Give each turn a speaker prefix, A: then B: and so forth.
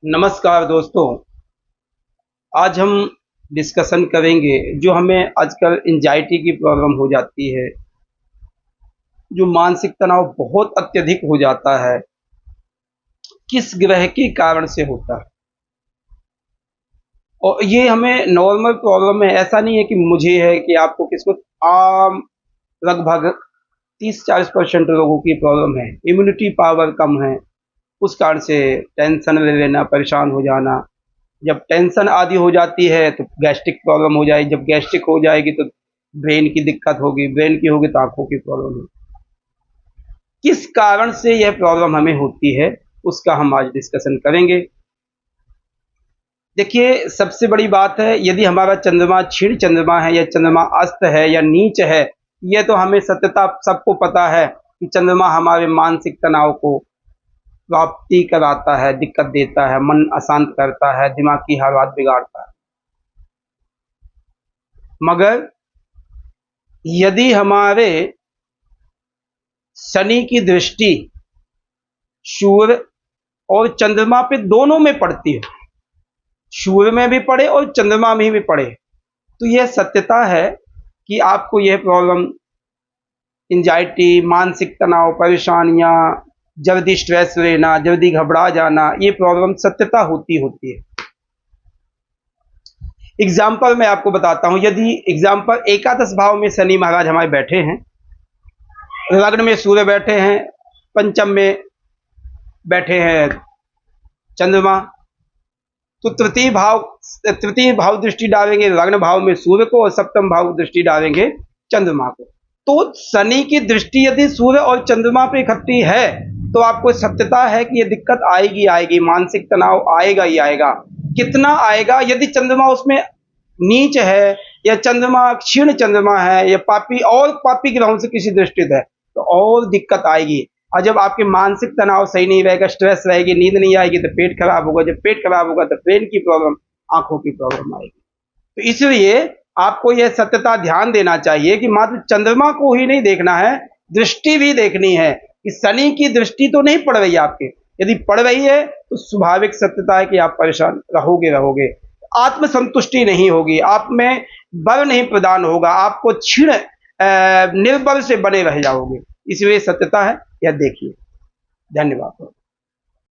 A: नमस्कार दोस्तों। आज हम डिस्कशन करेंगे जो हमें आजकल एंजाइटी की प्रॉब्लम हो जाती है, जो मानसिक तनाव बहुत अत्यधिक हो जाता है, किस ग्रह के कारण से होता है। और ये हमें नॉर्मल प्रॉब्लम है, ऐसा नहीं है कि मुझे है कि आपको किसको। आम लगभग 30-40% लोगों की प्रॉब्लम है। इम्यूनिटी पावर कम है, उस कारण से टेंशन ले लेना, परेशान हो जाना। जब टेंशन आदि हो जाती है तो गैस्ट्रिक प्रॉब्लम हो जाएगी, जब गैस्ट्रिक हो जाएगी तो ब्रेन की दिक्कत होगी, ब्रेन की होगी तो आंखों की प्रॉब्लम होगी। किस कारण से यह प्रॉब्लम हमें होती है उसका हम आज डिस्कशन करेंगे। देखिए, सबसे बड़ी बात है, यदि हमारा चंद्रमा क्षीण चंद्रमा है या चंद्रमा अस्त है या नीच है, यह तो हमें सत्यता सबको पता है कि चंद्रमा हमारे मानसिक तनाव को प्राप्ति कराता है, दिक्कत देता है, मन अशांत करता है, दिमाग की हालात बिगाड़ता है। मगर यदि हमारे शनि की दृष्टि सूर्य और चंद्रमा पे दोनों में पड़ती है, सूर्य में भी पड़े और चंद्रमा में भी पड़े, तो यह सत्यता है कि आपको यह प्रॉब्लम एंजाइटी, मानसिक तनाव, परेशानियां, जल्दी स्ट्रेस लेना, जल्दी घबरा जाना, ये प्रॉब्लम सत्यता होती है। एग्जाम्पल मैं आपको बताता हूं। यदि एग्जाम्पल एकादश भाव में शनि महाराज हमारे बैठे हैं, लग्न में सूर्य बैठे हैं, पंचम में बैठे हैं चंद्रमा, तो तृतीय भाव दृष्टि डालेंगे लग्न भाव में सूर्य को और सप्तम भाव दृष्टि डालेंगे चंद्रमा को। तो शनि की दृष्टि यदि सूर्य और चंद्रमा पे इकट्ठी है तो आपको सत्यता है कि ये दिक्कत आएगी, मानसिक तनाव आएगा ही आएगा। कितना आएगा? यदि चंद्रमा उसमें नीच है या चंद्रमा क्षीण चंद्रमा है या पापी ग्रहों से किसी दृष्टित है तो और दिक्कत आएगी। और जब आपके मानसिक तनाव सही नहीं रहेगा, स्ट्रेस रहेगी, नींद नहीं आएगी तो पेट खराब होगा, जब पेट खराब होगा तो ब्रेन की प्रॉब्लम, आंखों की प्रॉब्लम आएगी। तो इसलिए आपको यह सत्यता ध्यान देना चाहिए कि मात्र चंद्रमा को ही नहीं देखना है, दृष्टि भी देखनी है कि शनि की दृष्टि तो नहीं पड़ रही है आपके। यदि पड़ रही है तो स्वाभाविक सत्यता है कि आप परेशान रहोगे, आत्मसंतुष्टि नहीं होगी, आप में बल नहीं प्रदान होगा, आपको क्षीण निर्बल से बने रह जाओगे। इसलिए सत्यता है, यह देखिए। धन्यवाद।